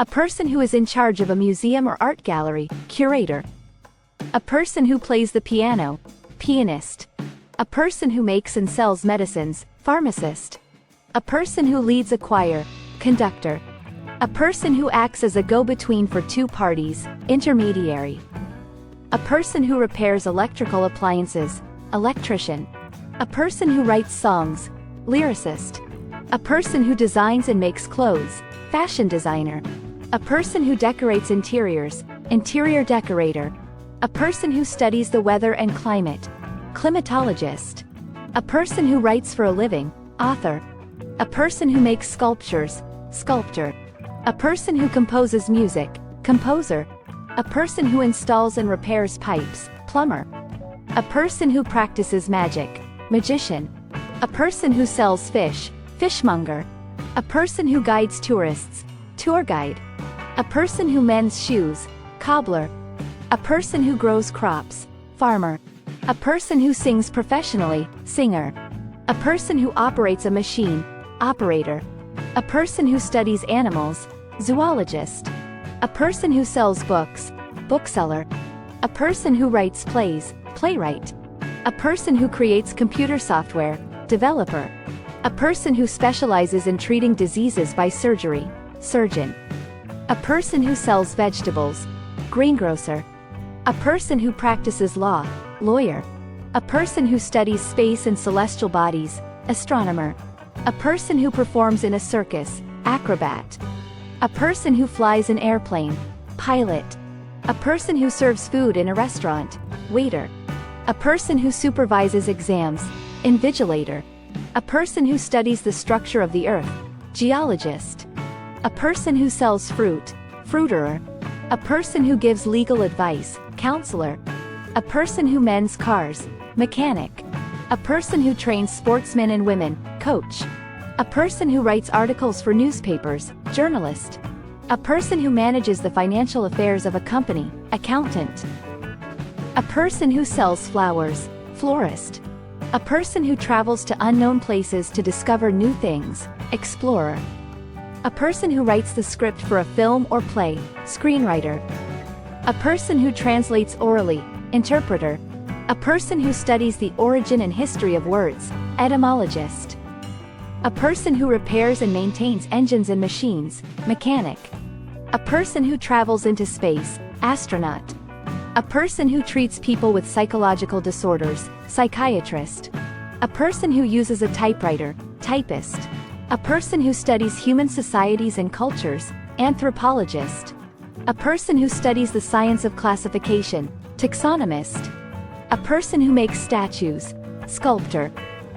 A person who is in charge of a museum or art gallery, curator. A person who plays the piano, pianist. A person who makes and sells medicines, pharmacist. A person who leads a choir, conductor. A person who acts as a go-between for two parties, intermediary. A person who repairs electrical appliances, electrician. A person who writes songs, lyricist. A person who designs and makes clothes, fashion designer. A person who decorates interiors, interior decorator. A person who studies the weather and climate, climatologist. A person who writes for a living, author. A person who makes sculptures, sculptor. A person who composes music, composer. A person who installs and repairs pipes, plumber. A person who practices magic, magician. A person who sells fish, fishmonger. A person who guides tourists, tour guide. A person who mends shoes, cobbler. A person who grows crops, farmer. A person who sings professionally, singer. A person who operates a machine, operator. A person who studies animals, zoologist. A person who sells books, bookseller. A person who writes plays, playwright. A person who creates computer software, developer. A person who specializes in treating diseases by surgery, surgeon. A person who sells vegetables, greengrocer. A person who practices law, lawyer. A person who studies space and celestial bodies, astronomer. A person who performs in a circus, acrobat. A person who flies an airplane, pilot. A person who serves food in a restaurant, waiter. A person who supervises exams, invigilator. A person who studies the structure of the earth, geologist. A person who sells fruit, fruiterer. A person who gives legal advice, counselor. A person who mends cars, mechanic. A person who trains sportsmen and women, coach. A person who writes articles for newspapers, journalist. A person who manages the financial affairs of a company, accountant. A person who sells flowers, florist. A person who travels to unknown places to discover new things, explorer. A person who writes the script for a film or play, screenwriter. A person who translates orally, interpreter. A person who studies the origin and history of words, etymologist. A person who repairs and maintains engines and machines, mechanic. A person who travels into space, astronaut. A person who treats people with psychological disorders, psychiatrist. A person who uses a typewriter, typist. A person who studies human societies and cultures, anthropologist. A person who studies the science of classification, taxonomist. A person who makes statues, sculptor.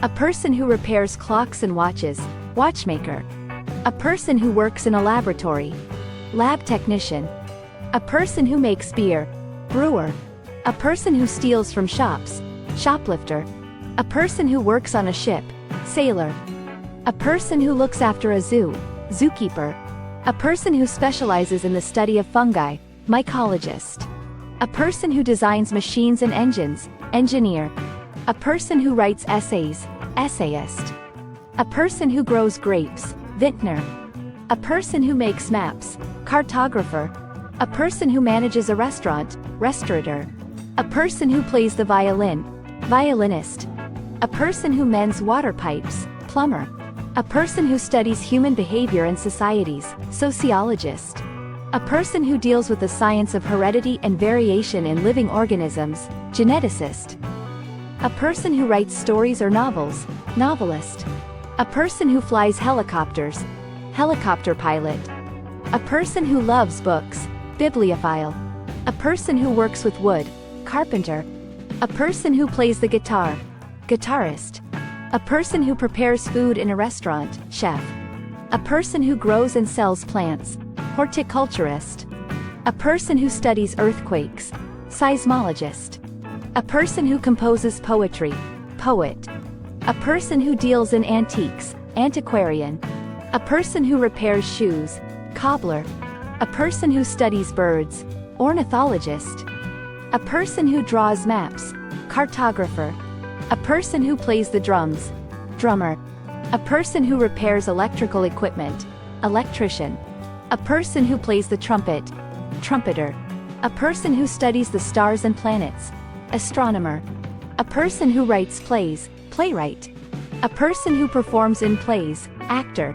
A person who repairs clocks and watches, watchmaker. A person who works in a laboratory, lab technician. A person who makes beer, brewer. A person who steals from shops, shoplifter. A person who works on a ship, sailor. A person who looks after a zoo, zookeeper. A person who specializes in the study of fungi, mycologist. A person who designs machines and engines, engineer. A person who writes essays, essayist. A person who grows grapes, vintner. A person who makes maps, cartographer. A person who manages a restaurant, restaurateur. A person who plays the violin, violinist. A person who mends water pipes, plumber. A person who studies human behavior and societies, sociologist. A person who deals with the science of heredity and variation in living organisms, geneticist. A person who writes stories or novels, novelist. A person who flies helicopters, helicopter pilot. A person who loves books, bibliophile. A person who works with wood, carpenter. A person who plays the guitar, guitarist. A person who prepares food in a restaurant, chef. A person who grows and sells plants, horticulturist. A person who studies earthquakes, seismologist. A person who composes poetry, poet. A person who deals in antiques, antiquarian. A person who repairs shoes, cobbler. A person who studies birds, ornithologist. A person who draws maps, cartographer. A person who plays the drums, drummer. A person who repairs electrical equipment, electrician. A person who plays the trumpet, trumpeter. A person who studies the stars and planets, astronomer. A person who writes plays, playwright. A person who performs in plays, actor.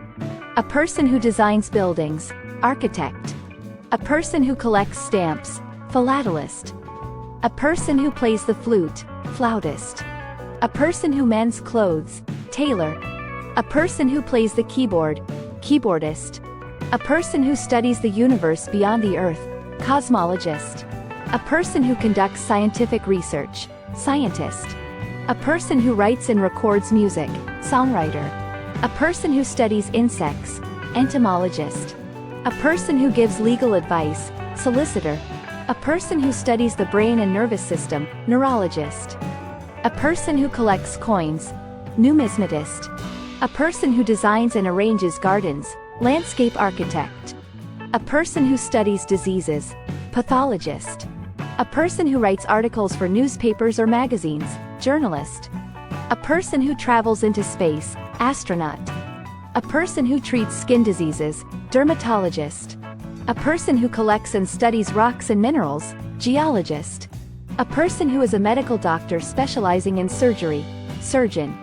A person who designs buildings, architect. A person who collects stamps, philatelist. A person who plays the flute, flautist. A person who mends clothes, tailor. A person who plays the keyboard, keyboardist. A person who studies the universe beyond the earth, cosmologist. A person who conducts scientific research, scientist. A person who writes and records music, songwriter. A person who studies insects, entomologist. A person who gives legal advice, solicitor. A person who studies the brain and nervous system, neurologist. A person who collects coins, numismatist. A person who designs and arranges gardens, landscape architect. A person who studies diseases, pathologist. A person who writes articles for newspapers or magazines, journalist. A person who travels into space, astronaut. A person who treats skin diseases, dermatologist. A person who collects and studies rocks and minerals, geologist. A person who is a medical doctor specializing in surgery, surgeon.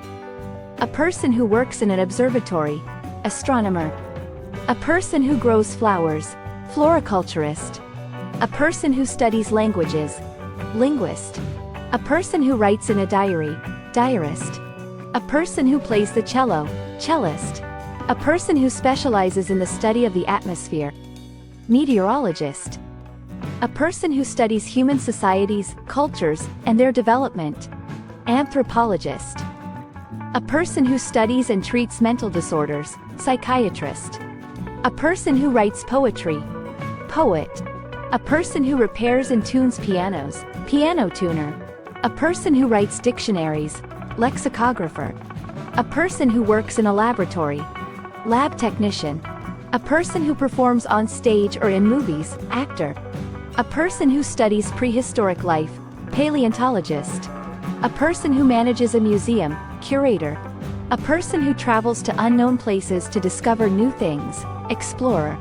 A person who works in an observatory, astronomer. A person who grows flowers, floriculturist. A person who studies languages, linguist. A person who writes in a diary, diarist. A person who plays the cello, cellist. A person who specializes in the study of the atmosphere, meteorologist. A person who studies human societies, cultures, and their development, anthropologist. A person who studies and treats mental disorders, psychiatrist. A person who writes poetry, poet. A person who repairs and tunes pianos, piano tuner. A person who writes dictionaries, lexicographer. A person who works in a laboratory, lab technician. A person who performs on stage or in movies, actor. A person who studies prehistoric life, paleontologist. A person who manages a museum, curator. A person who travels to unknown places to discover new things, explorer.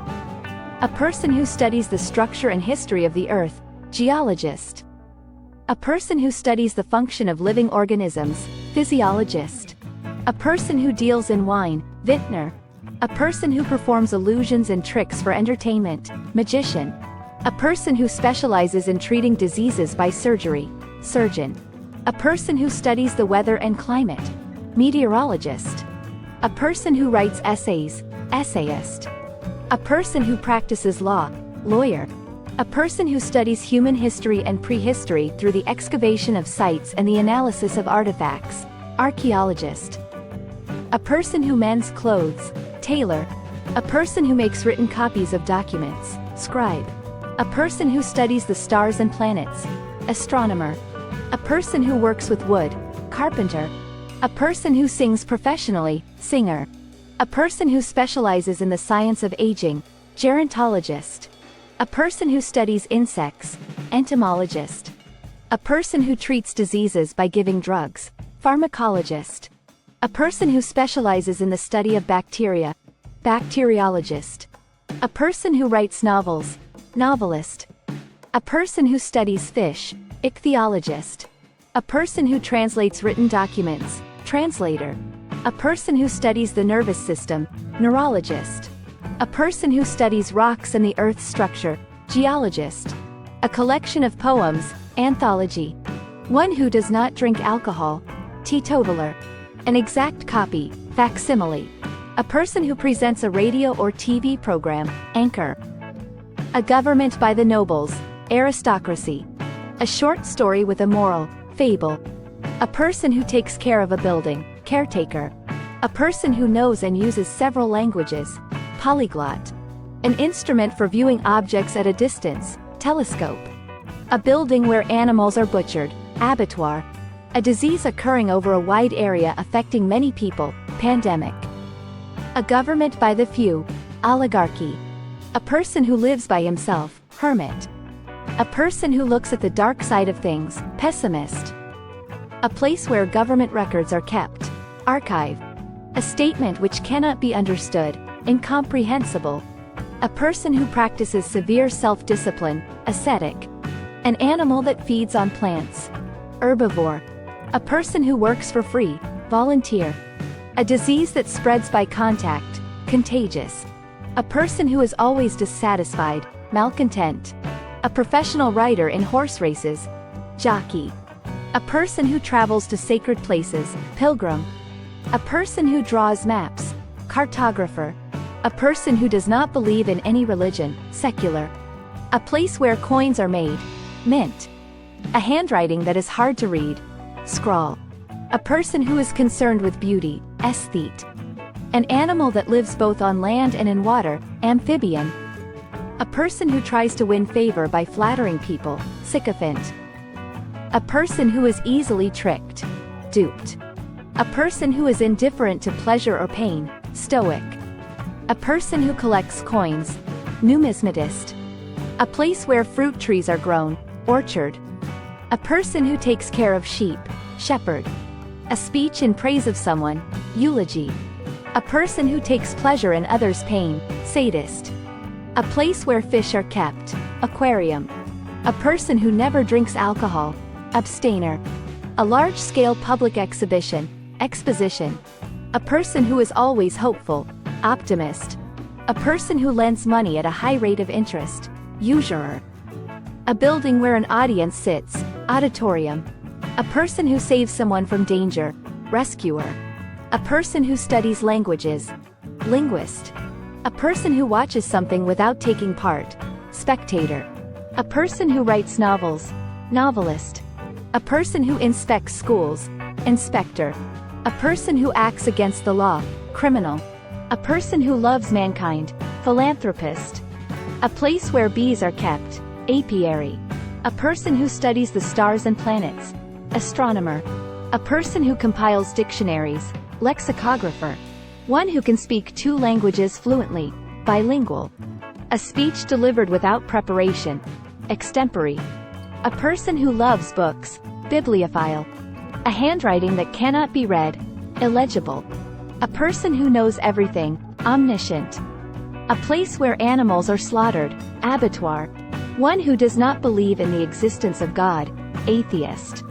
A person who studies the structure and history of the earth, geologist. A person who studies the function of living organisms, physiologist. A person who deals in wine, vintner. A person who performs illusions and tricks for entertainment, magician. A person who specializes in treating diseases by surgery, surgeon. A person who studies the weather and climate, meteorologist. A person who writes essays, essayist. A person who practices law, lawyer. A person who studies human history and prehistory through the excavation of sites and the analysis of artifacts, archaeologist. A person who mends clothes, tailor. A person who makes written copies of documents, scribe. A person who studies the stars and planets, astronomer. A person who works with wood, carpenter. A person who sings professionally, singer. A person who specializes in the science of aging, gerontologist. A person who studies insects, entomologist. A person who treats diseases by giving drugs, pharmacologist. A person who specializes in the study of bacteria, bacteriologist. A person who writes novels, novelist. A person who studies fish, ichthyologist. A person who translates written documents, translator. A person who studies the nervous system, neurologist. A person who studies rocks and the earth's structure, geologist. A collection of poems, anthology. One who does not drink alcohol, teetotaler. An exact copy, facsimile. A person who presents a radio or TV program, anchor. A government by the nobles, aristocracy. A short story with a moral, fable. A person who takes care of a building, caretaker. A person who knows and uses several languages, polyglot. An instrument for viewing objects at a distance, telescope. A building where animals are butchered, abattoir. A disease occurring over a wide area affecting many people, pandemic. A government by the few, oligarchy. A person who lives by himself, hermit. A person who looks at the dark side of things, pessimist. A place where government records are kept, archive. A statement which cannot be understood, incomprehensible. A person who practices severe self-discipline, ascetic. An animal that feeds on plants. Herbivore. A person who works for free, volunteer. A disease that spreads by contact, contagious. A person who is always dissatisfied, malcontent. A professional rider in horse races, jockey. A person who travels to sacred places, pilgrim. A person who draws maps, cartographer. A person who does not believe in any religion, secular. A place where coins are made, mint. A handwriting that is hard to read, scrawl. A person who is concerned with beauty, aesthete. An animal that lives both on land and in water, amphibian. A person who tries to win favor by flattering people, sycophant. A person who is easily tricked, duped. A person who is indifferent to pleasure or pain, stoic. A person who collects coins, numismatist. A place where fruit trees are grown, orchard. A person who takes care of sheep, shepherd. A speech in praise of someone, eulogy. A person who takes pleasure in others' pain, sadist. A place where fish are kept, aquarium. A person who never drinks alcohol, abstainer. A large-scale public exhibition, exposition. A person who is always hopeful, optimist. A person who lends money at a high rate of interest, usurer. A building where an audience sits, auditorium. A person who saves someone from danger, rescuer. A person who studies languages, linguist. A person who watches something without taking part, spectator. A person who writes novels, novelist. A person who inspects schools, inspector. A person who acts against the law, criminal. A person who loves mankind, philanthropist. A place where bees are kept, apiary. A person who studies the stars and planets, astronomer. A person who compiles dictionaries, lexicographer. One who can speak 2 languages fluently, bilingual. A speech delivered without preparation, extempore. A person who loves books, bibliophile. A handwriting that cannot be read, illegible. A person who knows everything, omniscient. A place where animals are slaughtered, abattoir. One who does not believe in the existence of God, atheist.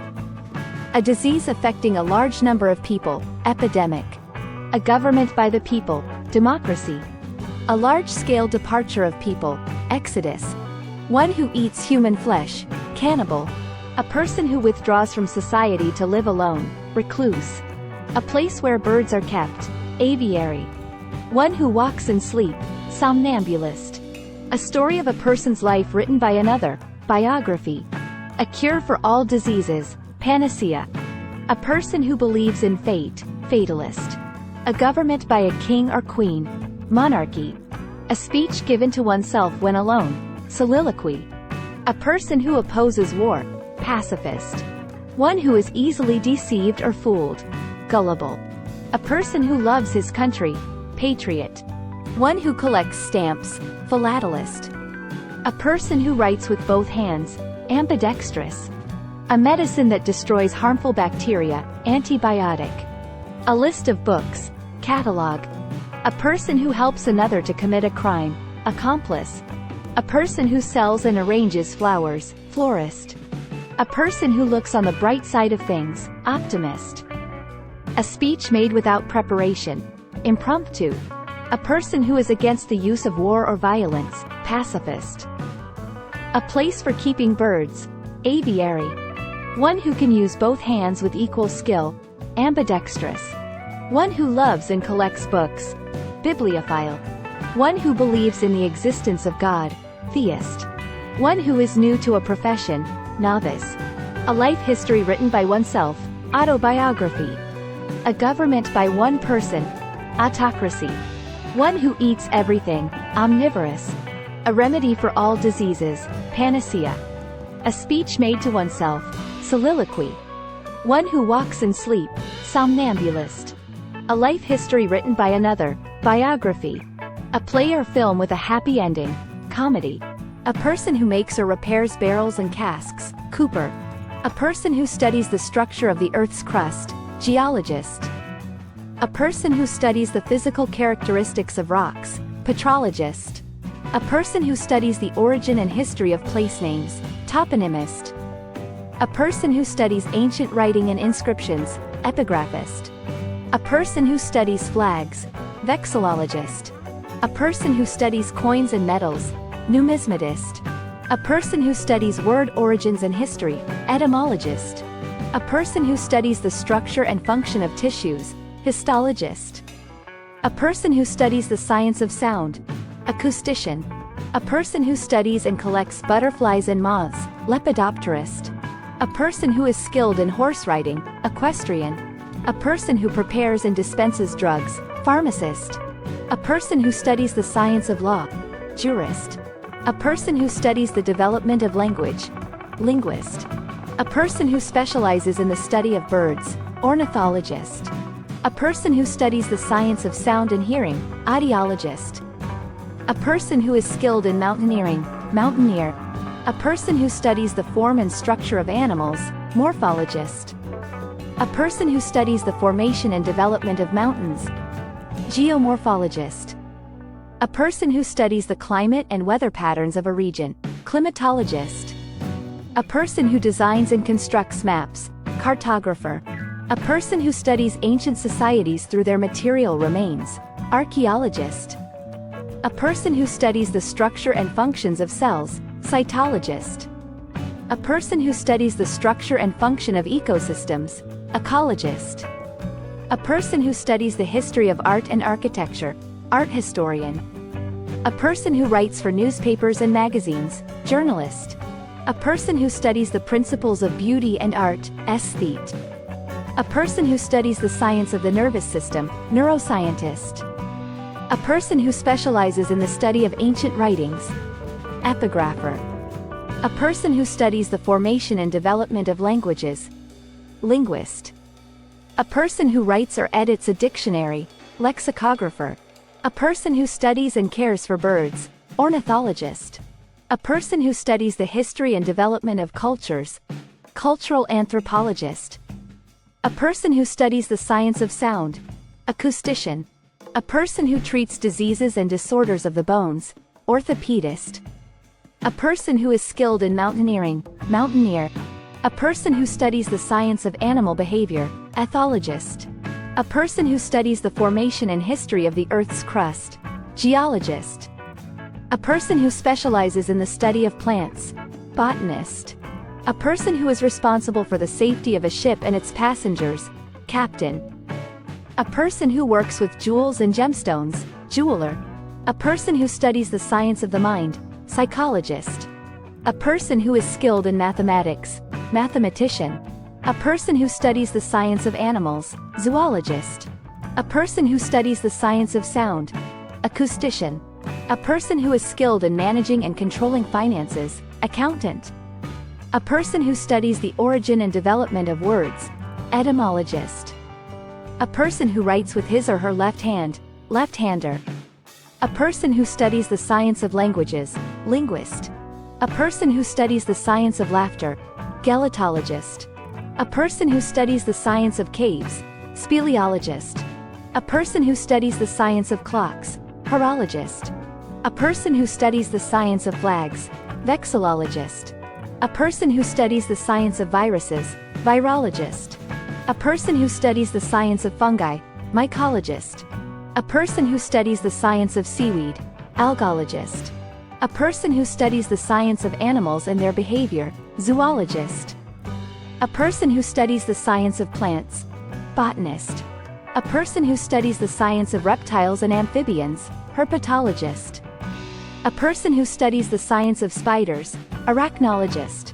A disease affecting a large number of people, epidemic. A government by the people, democracy. A large-scale departure of people, exodus. One who eats human flesh, cannibal. A person who withdraws from society to live alone, recluse. A place where birds are kept, aviary. One who walks in sleep, somnambulist. A story of a person's life written by another, biography. A cure for all diseases, panacea. A person who believes in fate, fatalist. A government by a king or queen, monarchy. A speech given to oneself when alone, soliloquy. A person who opposes war, pacifist. One who is easily deceived or fooled, gullible. A person who loves his country, patriot. One who collects stamps, philatelist. A person who writes with both hands, ambidextrous. A medicine that destroys harmful bacteria, antibiotic. A list of books, catalog. A person who helps another to commit a crime, accomplice. A person who sells and arranges flowers, florist. A person who looks on the bright side of things, optimist. A speech made without preparation, impromptu. A person who is against the use of war or violence, pacifist. A place for keeping birds, aviary. One who can use both hands with equal skill, ambidextrous. One who loves and collects books, bibliophile. One who believes in the existence of God, theist. One who is new to a profession, novice. A life history written by oneself, autobiography. A government by one person, autocracy. One who eats everything, omnivorous. A remedy for all diseases, panacea. A speech made to oneself, soliloquy. One who walks in sleep, somnambulist. A life history written by another, biography. A play or film with a happy ending, comedy. A person who makes or repairs barrels and casks, cooper. A person who studies the structure of the Earth's crust, geologist. A person who studies the physical characteristics of rocks, petrologist. A person who studies the origin and history of place names, toponymist. A person who studies ancient writing and inscriptions, epigraphist. A person who studies flags, vexillologist. A person who studies coins and metals, numismatist. A person who studies word origins and history, etymologist. A person who studies the structure and function of tissues, histologist. A person who studies the science of sound, acoustician. A person who studies and collects butterflies and moths, lepidopterist. A person who is skilled in horse riding, equestrian. A person who prepares and dispenses drugs, pharmacist. A person who studies the science of law, jurist. A person who studies the development of language, linguist. A person who specializes in the study of birds, ornithologist. A person who studies the science of sound and hearing, audiologist. A person who is skilled in mountaineering, mountaineer. A person who studies the form and structure of animals, morphologist. A person who studies the formation and development of mountains, geomorphologist. A person who studies the climate and weather patterns of a region, climatologist. A person who designs and constructs maps, cartographer. A person who studies ancient societies through their material remains, archaeologist. A person who studies the structure and functions of cells, cytologist. A person who studies the structure and function of ecosystems, ecologist. A person who studies the history of art and architecture, art historian. A person who writes for newspapers and magazines, journalist. A person who studies the principles of beauty and art, aesthete. A person who studies the science of the nervous system, neuroscientist. A person who specializes in the study of ancient writings, epigrapher. A person who studies the formation and development of languages, linguist. A person who writes or edits a dictionary, lexicographer. A person who studies and cares for birds, ornithologist. A person who studies the history and development of cultures, cultural anthropologist. A person who studies the science of sound, acoustician. A person who treats diseases and disorders of the bones, orthopedist. A person who is skilled in mountaineering, mountaineer. A person who studies the science of animal behavior, ethologist. A person who studies the formation and history of the Earth's crust, geologist. A person who specializes in the study of plants, botanist. A person who is responsible for the safety of a ship and its passengers, captain. A person who works with jewels and gemstones, jeweler. A person who studies the science of the mind, psychologist. A person who is skilled in mathematics, mathematician. A person who studies the science of animals, zoologist. A person who studies the science of sound, acoustician. A person who is skilled in managing and controlling finances, accountant. A person who studies the origin and development of words, etymologist. A person who writes with his or her left hand, left-hander. A person who studies the science of languages, linguist. A person who studies the science of laughter, gelotologist. A person who studies the science of caves, speleologist. A person who studies the science of clocks, horologist. A person who studies the science of flags, vexillologist. A person who studies the science of viruses, virologist. A person who studies the science of fungi, mycologist. A person who studies the science of seaweed, algologist. A person who studies the science of animals and their behavior, zoologist. A person who studies the science of plants, botanist. A person who studies the science of reptiles and amphibians, herpetologist. A person who studies the science of spiders, arachnologist.